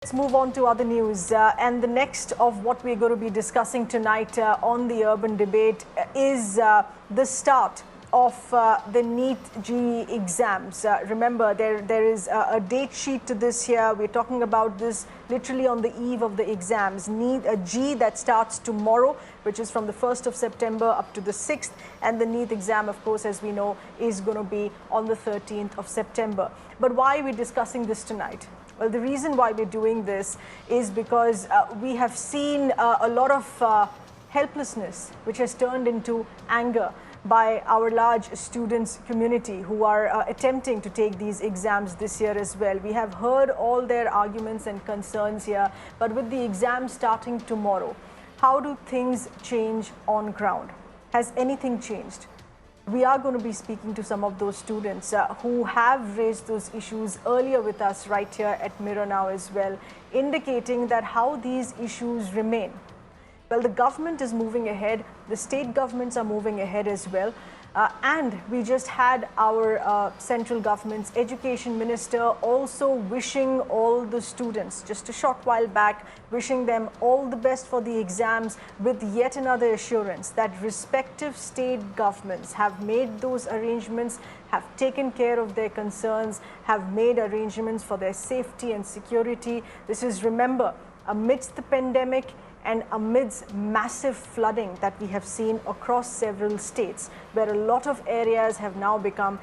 Let's move on to other news. And the next of what we're going to be discussing tonight on the urban debate is the start of the NEET JEE exams. Remember, there is a date sheet to this here. We're talking about this literally on the eve of the exams. NEET JEE that starts tomorrow, which is from the 1st of September up to the 6th. And the NEET exam, of course, as we know, is going to be on the 13th of September. But why are we discussing this tonight? Well, the reason why we're doing this is because we have seen a lot of helplessness, which has turned into anger by our large students community who are attempting to take these exams this year as well. We have heard all their arguments and concerns here, but with the exams starting tomorrow, how do things change on ground? Has anything changed? We are going to be speaking to some of those students who have raised those issues earlier with us right here at Mirror Now as well, indicating that how these issues remain. Well, the government is moving ahead, the state governments are moving ahead as well. And we just had our central government's education minister also wishing all the students, just a short while back, wishing them all the best for the exams, with yet another assurance that respective state governments have made those arrangements, have taken care of their concerns, have made arrangements for their safety and security. This is, remember, amidst the pandemic and amidst massive flooding that we have seen across several states, where a lot of areas have now become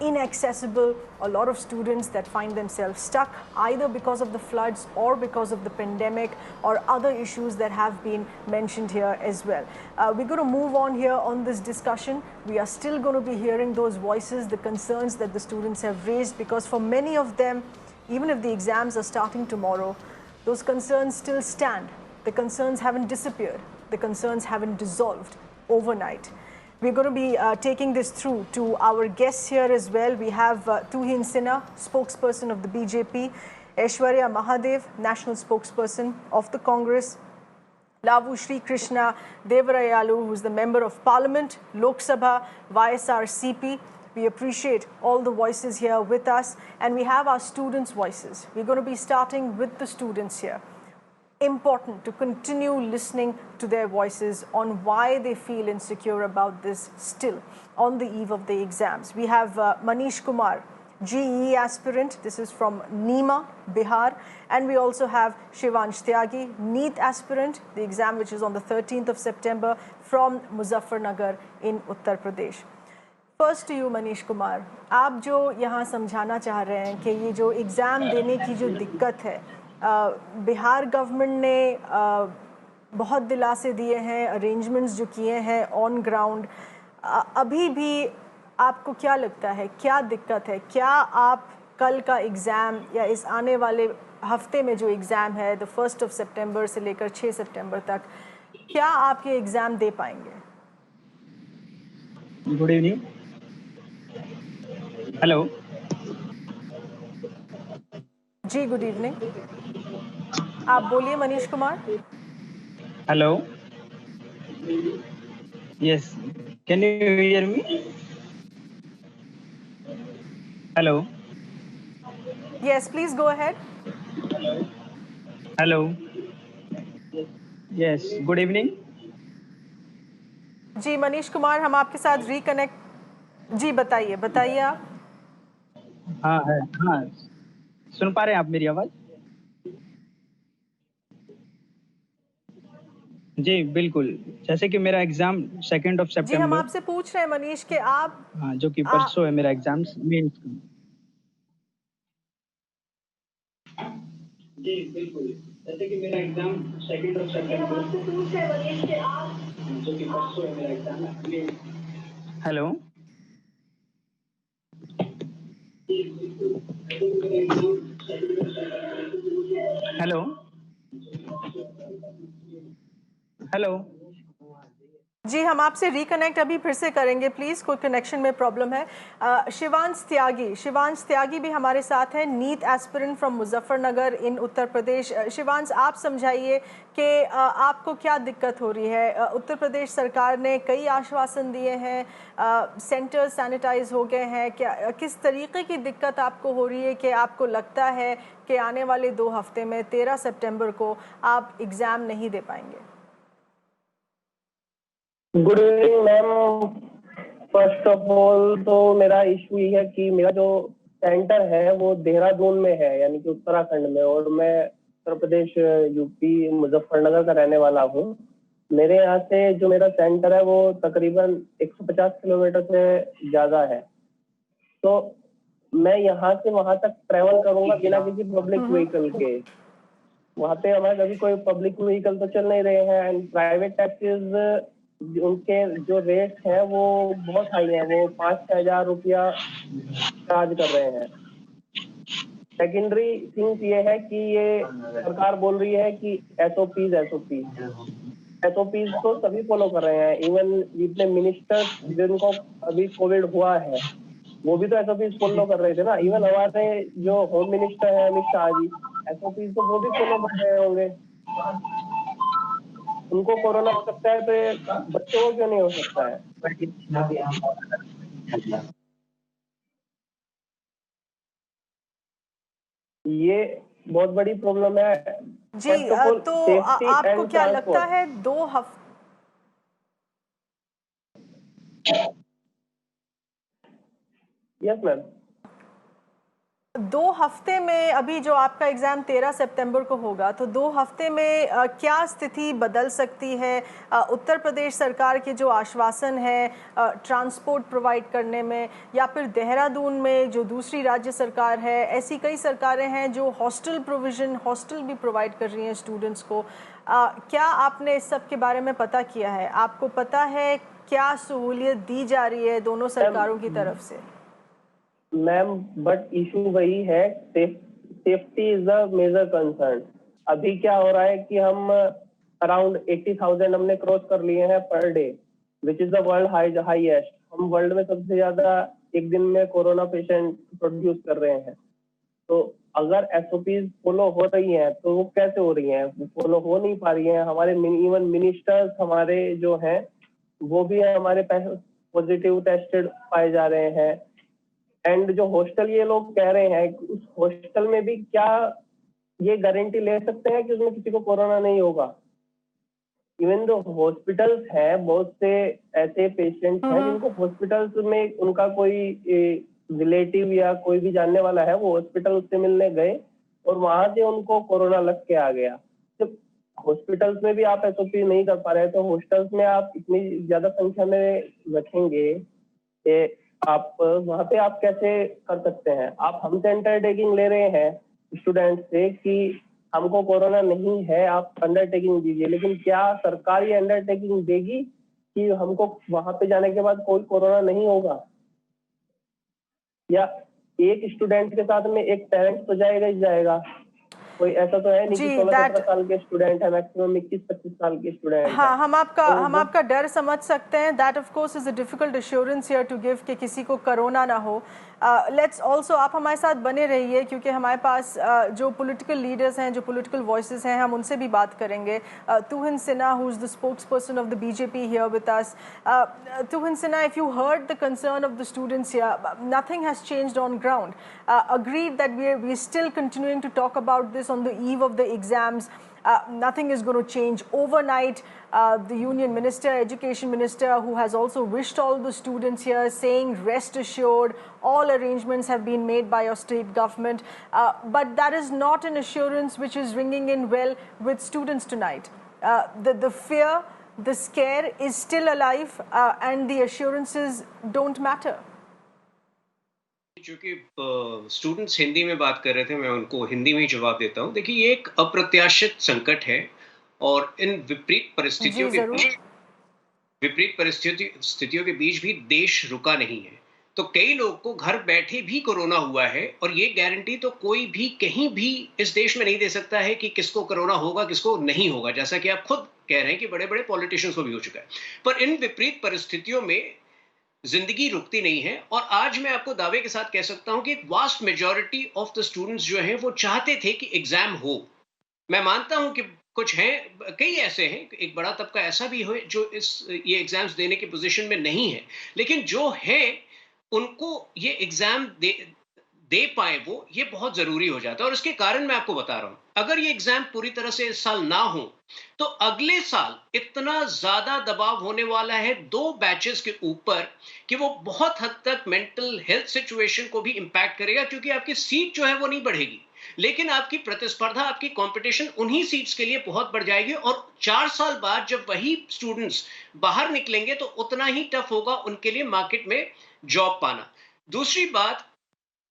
inaccessible. A lot of students that find themselves stuck either because of the floods or because of the pandemic or other issues that have been mentioned here as well. We're going to move on here on this discussion. We are still going to be hearing those voices, the concerns that the students have raised, because for many of them, even if the exams are starting tomorrow, those concerns still stand. The concerns haven't disappeared. The concerns haven't dissolved overnight. We're going to be taking this through to our guests here as well. We have Tuhin Sinha, spokesperson of the BJP, Aishwarya Mahadev, national spokesperson of the Congress, Lavu Shri Krishna Devarayalu, who's the member of Parliament, Lok Sabha, YSRCP. We appreciate all the voices here with us, and we have our students' voices. We're going to be starting with the students here. Important to continue listening to their voices on why they feel insecure about this still on the eve of the exams. We have Manish Kumar, JEE aspirant. This is from Nima, Bihar. And we also have Shivansh Tyagi, NEET aspirant, the exam which is on the 13th of September, from Muzaffarnagar in Uttar Pradesh. First to you Manish Kumar, आप जो यहाँ समझाना चाह रहे हैं कि ये जो एग्ज़ाम देने की जो दिक्कत है, बिहार गवर्नमेंट ने बहुत दिलासे दिए हैं, अरेंजमेंट्स जो किए हैं ऑन ग्राउंड, अभी भी आपको क्या लगता है, क्या दिक्कत है? क्या आप कल का एग्ज़ाम या इस आने वाले हफ्ते में जो एग्ज़ाम है, द 1st of September से लेकर 6 सितंबर तक, क्या आप ये एग्ज़ाम दे पाएंगे? Good evening. Hello ji, good evening. आप बोलिए Manish Kumar. Hello. Yes, can you hear me? Hello. Yes, please go ahead. Hello. Yes, good evening. जी मनीष कुमार, हम आपके साथ रिकनेक्ट. जी बताइए आप. हाँ है, हाँ, सुन पा रहे हैं आप मेरी आवाज? जी बिल्कुल. जैसे कि मेरा एग्जाम 2nd of September. जी, हम आपसे पूछ रहे हैं मनीष कि आप, हाँ, जो कि परसों है मेरा एग्जाम मेंस का. जी बिल्कुल. जैसे कि मेरा एग्जाम 2nd of September. हम आपसे पूछ रहे हैं मनीष कि आप, जो कि परसों है मेरा एग्जाम. हेलो. हेलो. हेलो. जी, हम आपसे रिकनेक्ट अभी फिर से करेंगे प्लीज़, कोई कनेक्शन में प्रॉब्लम है। शिवांश त्यागी भी हमारे साथ हैं, नीट एस्पिरेंट फ्रॉम मुजफ्फरनगर इन उत्तर प्रदेश। शिवांश, आप समझाइए कि आपको क्या दिक्कत हो रही है। उत्तर प्रदेश सरकार ने कई आश्वासन दिए हैं, सेंटर सैनिटाइज हो गए हैं, क्या किस तरीके की दिक्कत आपको हो रही है कि आपको लगता है कि आने वाले 2 हफ्ते में 13 सितंबर को आप एग्ज़ाम नहीं दे पाएंगे? Good evening ma'am. First of all तो मेरा इशू ये है कि मेरा जो सेंटर है वो देहरादून में है, यानी कि उत्तराखंड में, और मैं उत्तर प्रदेश यूपी मुजफ्फरनगर का रहने वाला हूँ। मेरे यहाँ से जो मेरा सेंटर है वो तकरीबन 150 किलोमीटर से ज्यादा है। तो मैं यहाँ से वहां तक ट्रेवल करूंगा बिना किसी पब्लिक व्हीकल के। वहाँ पे हमारे अभी कोई पब्लिक व्हीकल तो चल नहीं रहे हैं, एंड प्राइवेट टैक्सीज उनके जो रेट है वो बहुत हाई है, वो 5-6 हजार रुपया चार्ज कर रहे हैं। सेकेंडरी थिंग ये है कि ये सरकार बोल रही है कि एसओपीज तो सभी फॉलो कर रहे हैं। इवन जितने मिनिस्टर्स जिनको अभी कोविड हुआ है वो भी तो एसओपीज फॉलो कर रहे थे ना। इवन हमारे जो होम मिनिस्टर है अमित शाह जी, एसओपीज तो वो भी फॉलो कर रहे होंगे। उनको कोरोना हो सकता है तो ये बच्चों को क्यों नहीं हो सकता है? ये बहुत बड़ी प्रॉब्लम है। जी, फर्स्ट ऑफ ऑल तो सेफ्टी आपको एंड क्या लगता ट्रांसपोर्ट। है 2 हफ्ते यस मैम। 2 हफ्ते में, अभी जो आपका एग्ज़ाम 13 सितंबर को होगा, तो 2 हफ्ते में क्या स्थिति बदल सकती है? उत्तर प्रदेश सरकार के जो आश्वासन है ट्रांसपोर्ट प्रोवाइड करने में, या फिर देहरादून में जो दूसरी राज्य सरकार है, ऐसी कई सरकारें हैं जो हॉस्टल भी प्रोवाइड कर रही हैं स्टूडेंट्स को। क्या आपने इस सब के बारे में पता किया है? आपको पता है क्या सहूलियत दी जा रही है दोनों सरकारों की तरफ से? मैम बट इशू वही है, safety is the major concern. अभी क्या हो रहा है कि हम अराउंड 80,000 हमने क्रॉस कर लिए हैं per day, which is the world highest. हम वर्ल्ड में सबसे ज्यादा एक दिन में कोरोना पेशेंट प्रोड्यूस कर रहे हैं। तो अगर एसओपीज फॉलो हो रही हैं तो वो कैसे हो रही हैं? फॉलो हो नहीं पा रही हैं। हमारे इवन मिनिस्टर्स हमारे जो हैं वो भी हमारे पॉजिटिव टेस्टेड पाए जा रहे हैं। एंड जो हॉस्टल ये लोग कह रहे हैं, उस हॉस्टल में भी क्या ये गारंटी ले सकते हैं कि उसमें किसी को कोरोना नहीं होगा? इवन जो हॉस्पिटल्स हैं, बहुत से ऐसे पेशेंट्स हैं जिनको हॉस्पिटल्स में उनका कोई रिलेटिव या कोई भी जानने वाला है, वो हॉस्पिटल से मिलने गए और वहां से उनको कोरोना लग के आ गया। जब हॉस्पिटल्स में भी आप एसओपी नहीं कर पा रहे तो हॉस्टल्स में आप इतनी ज्यादा संख्या में रखेंगे कि आप वहां पे आप कैसे कर सकते हैं? आप हमसे अंडरटेकिंग ले रहे हैं स्टूडेंट से कि हमको कोरोना नहीं है, आप अंडरटेकिंग दीजिए, लेकिन क्या सरकार ये अंडरटेकिंग देगी कि हमको वहां पे जाने के बाद कोई कोरोना नहीं होगा? या एक स्टूडेंट के साथ में एक पेरेंट तो जाएगा ही जाएगा। कोई ऐसा तो है नहीं कि 16-17 साल के स्टूडेंट है, मैक्सिमम 21-25 साल के स्टूडेंट है। हाँ, हम आपका डर समझ सकते हैं। That of course is a difficult assurance here to give कि किसी को कोरोना ना हो। लेट्स ऑल्सो, आप हमारे साथ बने रहिए क्योंकि हमारे पास जो पॉलिटिकल लीडर्स हैं, जो पॉलिटिकल वॉइसेस हैं, हम उनसे भी बात करेंगे। Tuhin Sinha, who is the spokesperson of the BJP here with us. Tuhin Sinha, if you heard the concern of the students here, nothing has changed on ground. Agreed that we're still continuing to talk about this on the eve of the exams. Nothing is going to change overnight. The Union Minister, Education Minister, who has also wished all the students here, saying rest assured, all arrangements have been made by your state government. But that is not an assurance which is ringing in well with students tonight. The fear, the scare is still alive, and the assurances don't matter. चूंकि students Hindi में बात कर रहे थे, मैं उनको हिंदी में ही जवाब देता हूँ। देखिए, ये एक अप्रत्याशित संकट है और इन विपरीत परिस्थितियों के बीच भी देश रुका नहीं है। तो कई लोग को घर बैठे भी कोरोना हुआ है, और ये गारंटी तो कोई भी कहीं भी इस देश में नहीं दे सकता है कि किसको कोरोना होगा, किसको नहीं होगा, जैसा कि आप खुद कह रहे हैं कि बड़े बड़े पॉलिटिशियंस को भी हो चुका है। पर इन विपरीत परिस्थितियों में जिंदगी रुकती नहीं है, और आज मैं आपको दावे के साथ कह सकता हूं कि vast majority of the students जो हैं वो चाहते थे कि एग्जाम हो। मैं मानता हूं कि कुछ हैं, कई ऐसे हैं, एक बड़ा तबका ऐसा भी है जो ये एग्जाम्स देने की पोजीशन में नहीं है, लेकिन जो है उनको ये एग्जाम दे पाए वो, ये बहुत जरूरी हो जाता है। और इसके कारण मैं आपको बता रहा हूं, अगर ये एग्जाम पूरी तरह से इस साल ना हो तो अगले साल इतना ज्यादा दबाव होने वाला है दो बैचेस के ऊपर कि वो बहुत हद तक मेंटल हेल्थ सिचुएशन को भी इंपैक्ट करेगा, क्योंकि आपकी सीट जो है वो नहीं बढ़ेगी, लेकिन आपकी प्रतिस्पर्धा, आपकी कंपटीशन उन्हीं सीट्स के लिए बहुत बढ़ जाएगी। और 4 साल बाद जब वही स्टूडेंट्स बाहर निकलेंगे तो उतना ही टफ होगा उनके लिए मार्केट में जॉब पाना। दूसरी बात,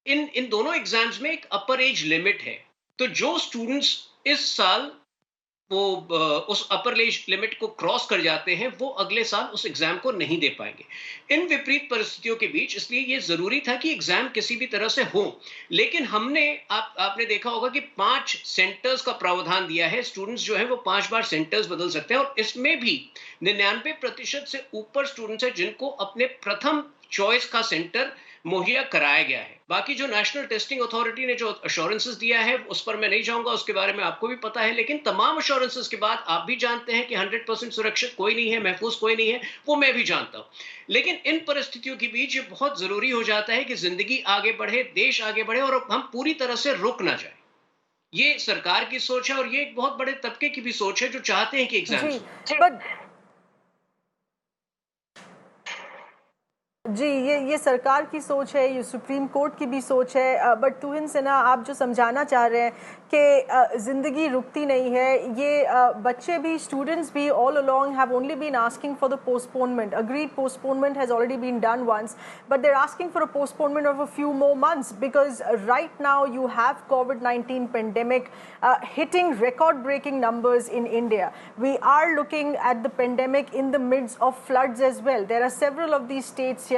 इन दोनों एग्जाम्स में एक अपर एज लिमिट है, तो जो स्टूडेंट्स इस साल वो उस अपर एज लिमिट को क्रॉस कर जाते हैं वो अगले साल उस एग्जाम को नहीं दे पाएंगे। इन विपरीत परिस्थितियों के बीच इसलिए ये जरूरी था कि एग्जाम किसी भी तरह से हो, लेकिन हमने आपने देखा होगा कि 5 सेंटर्स का प्रावधान दिया है। स्टूडेंट्स जो है वो 5 बार सेंटर्स बदल सकते हैं, और इसमें भी 99% से ऊपर स्टूडेंट्स हैं जिनको अपने प्रथम चॉइस का सेंटर मुहैया कराया गया है। बाकी जो नेशनल टेस्टिंग अथॉरिटी ने जो अश्योरेंसेस दिया है उस पर मैं नहीं जाऊंगा, उसके बारे में आपको भी पता है, लेकिन तमाम अश्योरेंसेस के बाद आप भी जानते हैं कि 100% सुरक्षित कोई नहीं है, महफूज कोई नहीं है, वो मैं भी जानता हूं। लेकिन इन परिस्थितियों के बीच ये बहुत जरूरी हो जाता है कि जिंदगी आगे बढ़े, देश आगे बढ़े, और हम पूरी तरह से रुक ना जाए। ये सरकार की सोच है, और ये एक बहुत बड़े तबके की भी सोच है जो चाहते हैं कि एग्जाम्स हो। जी, ये सरकार की सोच है, ये सुप्रीम कोर्ट की भी सोच है, बट तुहिन सिन्हा, आप जो समझाना चाह रहे हैं कि ज़िंदगी रुकती नहीं है, ये बच्चे भी, स्टूडेंट्स भी all along have only been asking for the postponement. Agreed, postponement has already been done once, but they're asking for a postponement of a few more months, because right now you have COVID-19 pandemic hitting record-breaking numbers in India. We are looking at the pandemic in the midst of floods as well. There are several of these states here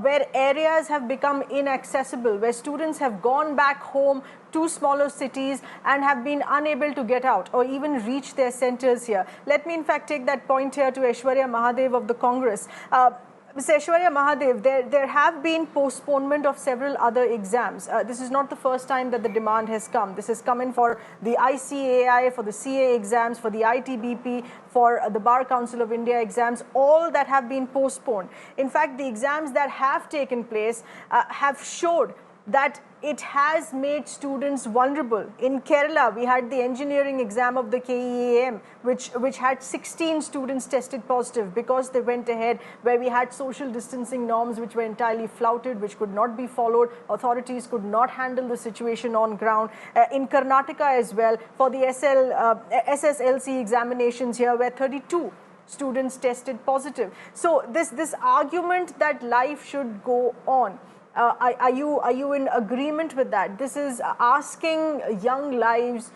where areas have become inaccessible, where students have gone back home to smaller cities and have been unable to get out or even reach their centers here. Let me in fact take that point here to Aishwarya Mahadev of the Congress. Mr. Aishwarya Mahadev, there have been postponement of several other exams. This is not the first time that the demand has come. This has come in for the ICAI, for the CA exams, for the ITBP, for the Bar Council of India exams, all that have been postponed. In fact, the exams that have taken place have showed that it has made students vulnerable. In Kerala, we had the engineering exam of the KEAM, which had 16 students tested positive because they went ahead, where we had social distancing norms which were entirely flouted, which could not be followed. Authorities could not handle the situation on ground. In Karnataka as well, for the SSLC examinations here, where 32 students tested positive. So this argument that life should go on, are you in agreement with that? This is asking young lives,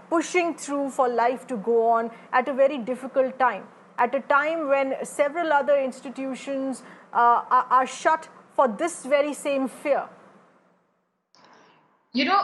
pushing through for life to go on at a very difficult time, at a time when several other institutions are shut for this very same fear. You know,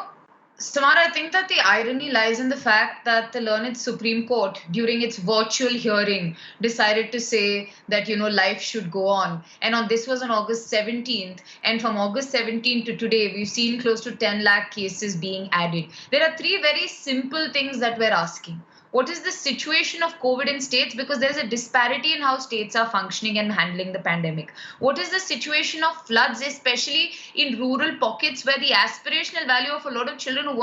Samar, I think that the irony lies in the fact that the learned Supreme Court, during its virtual hearing, decided to say that, life should go on. And this was on August 17th. And from August 17th to today, we've seen close to 10 lakh cases being added. There are three very simple things that we're asking. What is the situation of COVID in states? Because there's a disparity in how states are functioning and handling the pandemic. What is the situation of floods, especially in rural pockets where the aspirational value of a lot of children who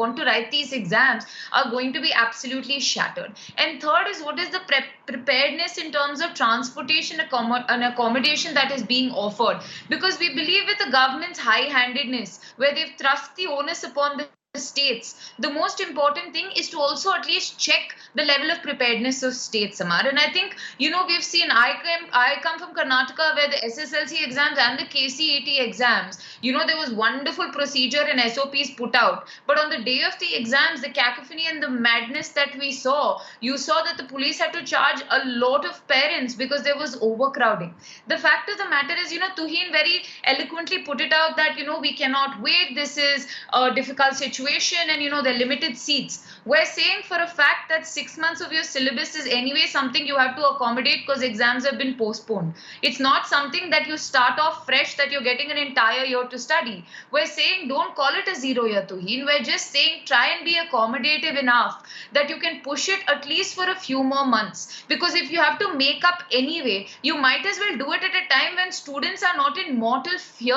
want to write these exams are going to be absolutely shattered? And third is, what is the preparedness in terms of transportation and accommodation that is being offered? Because we believe with the government's high-handedness, where they've thrust the onus upon the states, the most important thing is to also at least check the level of preparedness of states, Samar. And I think, we've seen, I come from Karnataka, where the SSLC exams and the KCET exams, there was wonderful procedure and SOPs put out. But on the day of the exams, the cacophony and the madness that we saw, you saw that the police had to charge a lot of parents because there was overcrowding. The fact of the matter is, Tuhin very eloquently put it out that, we cannot wait. This is a difficult situation and, there are limited seats. We're saying for a fact that 6 months of your syllabus is anyway something you have to accommodate because exams have been postponed. It's not something that you start off fresh, that you're getting an entire year to study. We're saying don't call it a 0 year, Tuhin. We're just saying try and be accommodative enough that you can push it at least for a few more months. Because if you have to make up anyway, you might as well do it at a time when students are not in mortal fear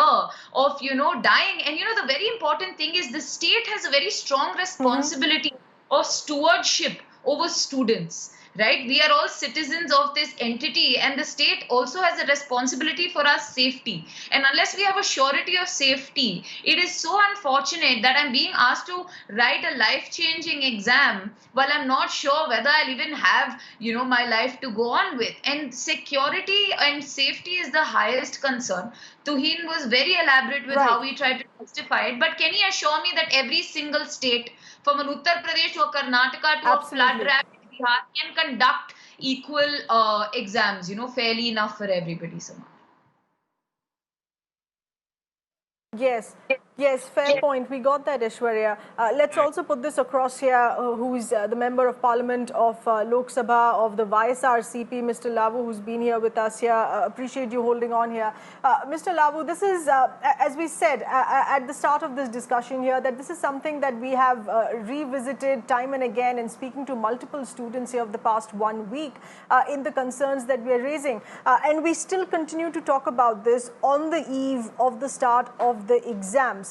of, dying. And, the very important thing is the state has a very strong responsibility of stewardship over students. Right? We are all citizens of this entity, and the state also has a responsibility for our safety. And unless we have a surety of safety, it is so unfortunate that I'm being asked to write a life-changing exam while I'm not sure whether I'll even have, my life to go on with. And security and safety is the highest concern. Tuhin was very elaborate with how we tried to justify it. But can he assure me that every single state, from an Uttar Pradesh to a Karnataka to a flood-ravaged Bihar, can conduct equal exams, fairly enough for everybody, Samar? Yes, fair point. We got that, Aishwarya. Let's also put this across here, who's the Member of Parliament of Lok Sabha of the YSRCP, Mr. Lavu, who's been here with us here. Appreciate you holding on here. Mr. Lavu, this is, as we said at the start of this discussion here, that this is something that we have revisited time and again, and speaking to multiple students here of the past 1 week in the concerns that we are raising. And we still continue to talk about this on the eve of the start of the exams.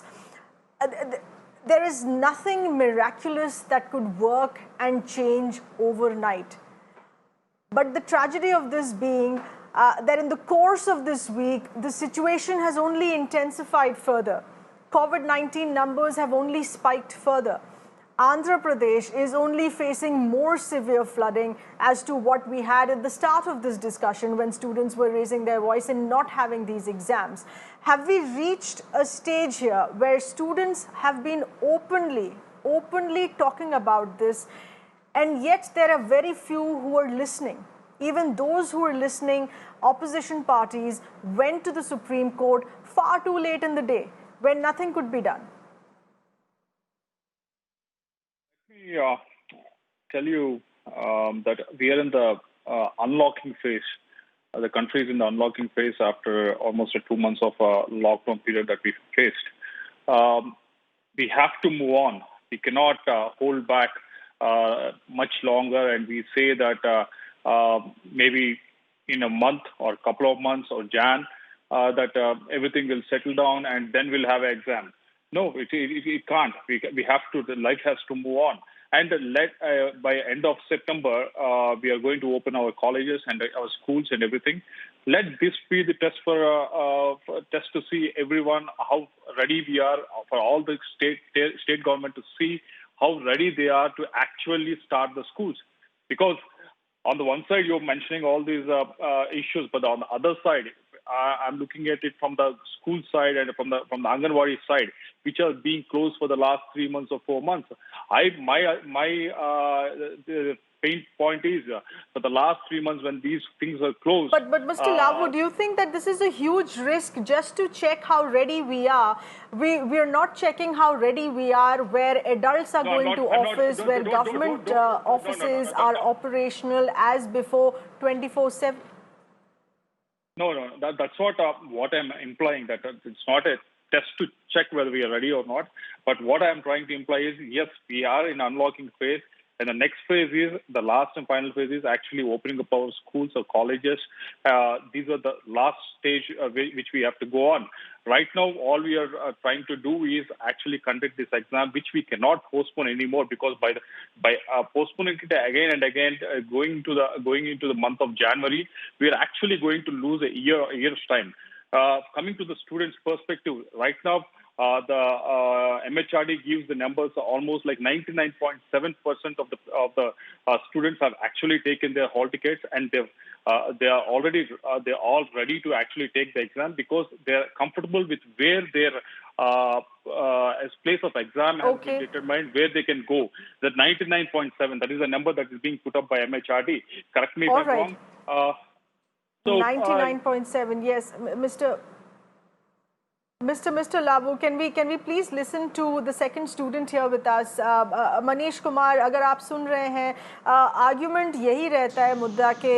There is nothing miraculous that could work and change overnight. But the tragedy of this being that in the course of this week, the situation has only intensified further. COVID-19 numbers have only spiked further. Andhra Pradesh is only facing more severe flooding as to what we had at the start of this discussion when students were raising their voice and not having these exams. Have we reached a stage here where students have been openly talking about this, and yet there are very few who are listening? Even those who are listening, opposition parties went to the Supreme Court far too late in the day when nothing could be done. Tell you that we are in the unlocking phase. The country is in the unlocking phase after almost 2 months of lockdown period that we faced. We have to move on. We cannot hold back much longer, and we say that maybe in a month or a couple of months or Jan, that everything will settle down and then we'll have an exam. No, it can't. We have to. The life has to move on. And by end of September, we are going to open our colleges and our schools and everything. Let this be the test for test to see everyone how ready we are, for all the state government to see how ready they are to actually start the schools. Because on the one side you're mentioning all these issues, but on the other side, I'm looking at it from the school side and from the Anganwadi side, which are being closed for the last 3 months or 4 months. The pain point is for the last 3 months when these things are closed. But Mr. Lavu, do you think that this is a huge risk just to check how ready we are? We are not checking how ready we are where adults are going to office, where government offices are operational as before 24/7? No. That's what I'm implying, that it's not a test to check whether we are ready or not. But what I'm trying to imply is, yes, we are in unlocking phase. And the next phase is, the last and final phase is actually opening up our schools or colleges. These are the last stage which we have to go on. Right now, all we are trying to do is actually conduct this exam, which we cannot postpone anymore, because by postponing it again and again, going into the month of January, we are actually going to lose a year's time. Coming to the students' perspective, right now, the MHRD gives the numbers almost like 99.7% of the students have actually taken their hall tickets, and they are all ready to actually take the exam because they are comfortable with where their as place of exam has been determined, where they can go. That 99.7, that is the number that is being put up by MHRD. Correct me if I'm wrong. 99.7, yes, Mr. Labu, can we please listen to the second student here with us, Manish Kumar. अगर आप सुन रहे हैं, argument यही रहता है मुद्दा के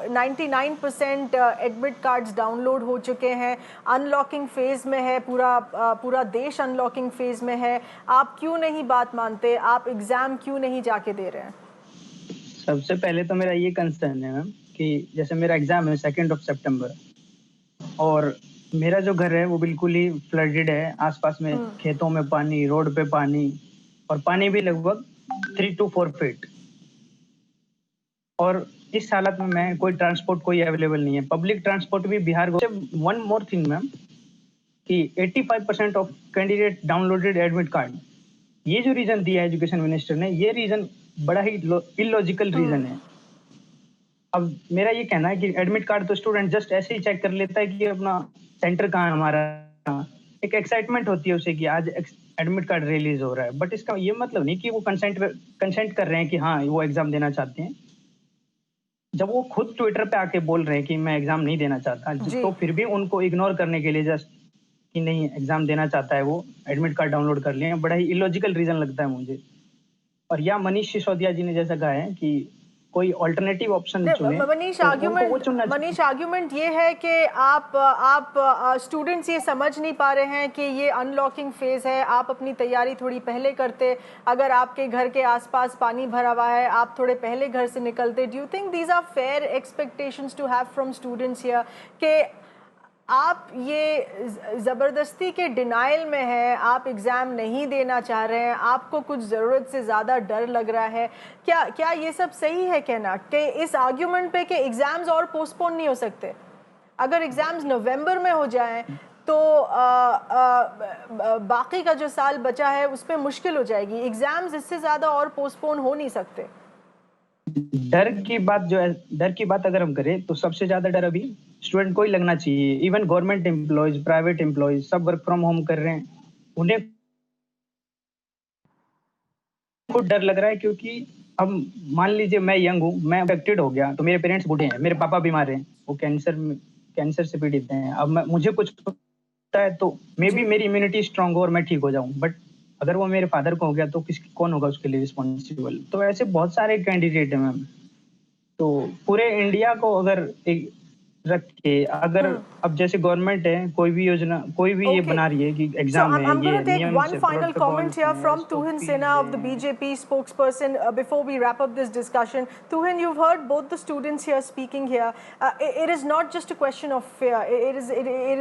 99% admit cards download हो चुके हैं, अनलॉकिंग फेज में है, पूरा देश अनलॉकिंग फेज में है, आप क्यों नहीं बात मानते, आप एग्जाम क्यों नहीं जाके दे रहे हैं? सबसे पहले तो मेरा ये कंसर्न है मैम कि जैसे मेरा एग्जाम है 2 सितंबर और मेरा जो घर है वो बिल्कुल ही फ्लडेड है, आसपास में खेतों में पानी, रोड पे पानी, और पानी भी लगभग 3 to 4 फीट। और इस हालत में मैं कोई अवेलेबल नहीं है, पब्लिक ट्रांसपोर्ट भी बिहार को। वन मोर थिंग मैम कि 85% of candidate downloaded admit card, ये जो रीजन दिया है एजुकेशन मिनिस्टर ने, ये रीजन बड़ा ही इलॉजिकल रीजन है। अब मेरा ये कहना है कि एडमिट कार्ड तो स्टूडेंट जस्ट ऐसे ही चेक कर लेता है कि अपना सेंटर कहाँ है हमारा, एक एक्साइटमेंट होती है उसे कि आज एडमिट कार्ड रिलीज हो रहा है, बट इसका ये मतलब नहीं कि वो कंसेंट कर रहे हैं कि हाँ वो एग्जाम देना चाहते हैं। जब वो खुद ट्विटर पे आके बोल रहे हैं कि मैं एग्जाम नहीं देना चाहता, तो फिर भी उनको इग्नोर करने के लिए जस्ट कि नहीं एग्जाम देना चाहता है वो, एडमिट कार्ड डाउनलोड कर लिए, बड़ा ही इलॉजिकल रीजन लगता है मुझे। और या मनीष सिसोदिया जी ने जैसा कहा है कि कोई ऑल्टरनेटिव ऑप्शन चुने। मनीष आर्ग्यूमेंट ये है कि आप स्टूडेंट्स ये समझ नहीं पा रहे हैं कि ये अनलॉकिंग फेज है, आप अपनी तैयारी थोड़ी पहले करते, अगर आपके घर के आसपास पानी भरा हुआ है आप थोड़े पहले घर से निकलते। Do you think these are fair expectations to have from students here कि आप ये ज़बरदस्ती के डिनाइल में हैं, आप एग्ज़ाम नहीं देना चाह रहे हैं, आपको कुछ ज़रूरत से ज़्यादा डर लग रहा है, क्या ये सब सही है कहना कि इस आर्ग्यूमेंट पे कि एग्ज़ाम्स और पोस्टपोन नहीं हो सकते? अगर एग्ज़ाम्स नवंबर में हो जाएं तो बाकी का जो साल बचा है उस पर मुश्किल हो जाएगी, एग्ज़ाम्स इससे ज़्यादा और पोस्टपोन हो नहीं सकते। डर की बात अगर हम करें तो सबसे ज्यादा डर अभी स्टूडेंट को ही लगना चाहिए। Even government employees, private employees सब वर्क फ्रॉम होम कर रहे हैं, उन्हें खुद डर लग रहा है क्योंकि अब मान लीजिए मैं यंग हूँ, मैं अफेक्टेड हो गया तो मेरे पेरेंट्स बूढ़े हैं, मेरे पापा बीमार हैं, वो कैंसर से पीड़ित हैं, अब मुझे कुछ होता है तो मे बी मेरी इम्यूनिटी स्ट्रांग हो और मैं ठीक हो जाऊं, बट अगर वो मेरे फादर को हो गया तो कौन होगा उसके लिए रिस्पॉन्सिबल? तो ऐसे बहुत सारे कैंडिडेट हैं मैम। तो पूरे इंडिया को अगर रखे, अगर अब जैसे गवर्नमेंट है कोई भी योजना, कोई भी ये बना रही है कि एग्जाम में I'm going to take one से final comment here from Tuhin Sinha of the BJP spokesperson before we wrap up this discussion. Tuhin, you've heard both the students here speaking here. It is not just a question of fear. It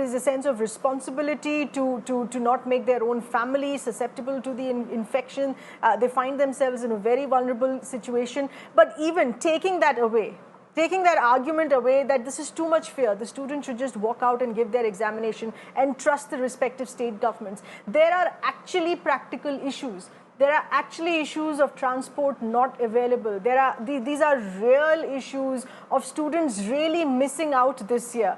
is a sense of responsibility to not make their own family susceptible to the infection. They find themselves in a very vulnerable situation. But even taking that argument away that this is too much fear, the student should just walk out and give their examination and trust the respective state governments. There are actually practical issues. There are actually issues of transport not available. These are real issues of students really missing out this year.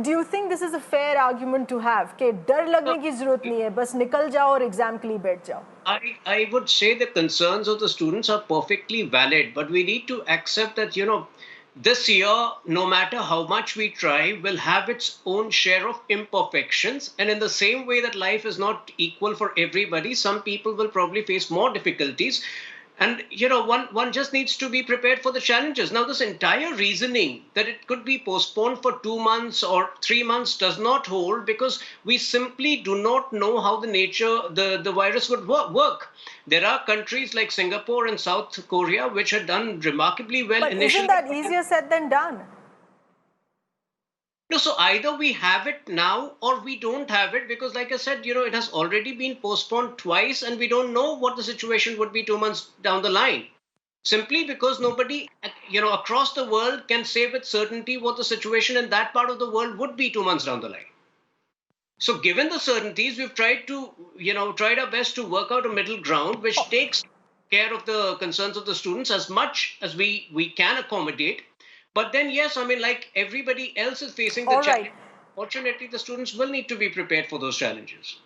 Do you think this is a fair argument to have? कि डर लगने की ज़रूरत नहीं है, बस निकल जाओ और एग्जाम के लिए बैठ जाओ. I would say the concerns of the students are perfectly valid, but we need to accept that, this year, no matter how much we try, will have its own share of imperfections. And in the same way that life is not equal for everybody, some people will probably face more difficulties. And, one just needs to be prepared for the challenges. Now, this entire reasoning that it could be postponed for 2 months or 3 months does not hold, because we simply do not know how the virus would work. There are countries like Singapore and South Korea which had done remarkably well initially. Isn't that easier said than done? No, so either we have it now or we don't have it, because like I said, it has already been postponed twice and we don't know what the situation would be 2 months down the line. Simply because nobody, across the world can say with certainty what the situation in that part of the world would be 2 months down the line. So given the certainties, we've tried to, tried our best to work out a middle ground, which takes care of the concerns of the students as much as we can accommodate. But then, yes, I mean, like everybody else is facing the challenge. Fortunately, the students will need to be prepared for those challenges.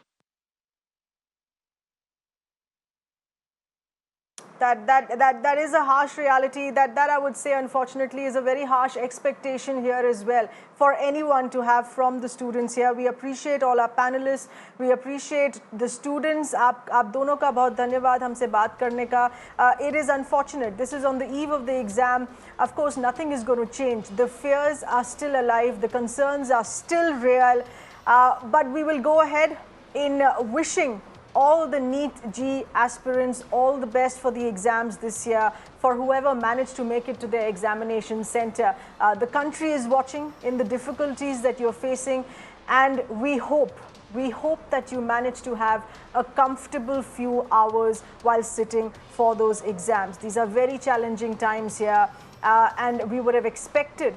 That is a harsh reality. That I would say, unfortunately, is a very harsh expectation here as well for anyone to have from the students here. We appreciate all our panelists. We appreciate the students. आप दोनों का बहुत धन्यवाद हमसे बात करने का. It is unfortunate. This is on the eve of the exam. Of course, nothing is going to change. The fears are still alive. The concerns are still real. But we will go ahead in wishing all the NEET JEE aspirants all the best for the exams this year, for whoever managed to make it to their examination center. The country is watching in the difficulties that you're facing, and we hope that you manage to have a comfortable few hours while sitting for those exams. These are very challenging times here, and we would have expected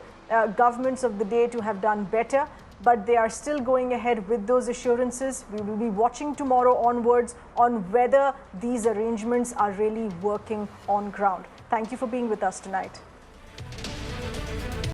governments of the day to have done better, but they are still going ahead with those assurances. We will be watching tomorrow onwards on whether these arrangements are really working on ground. Thank you for being with us tonight.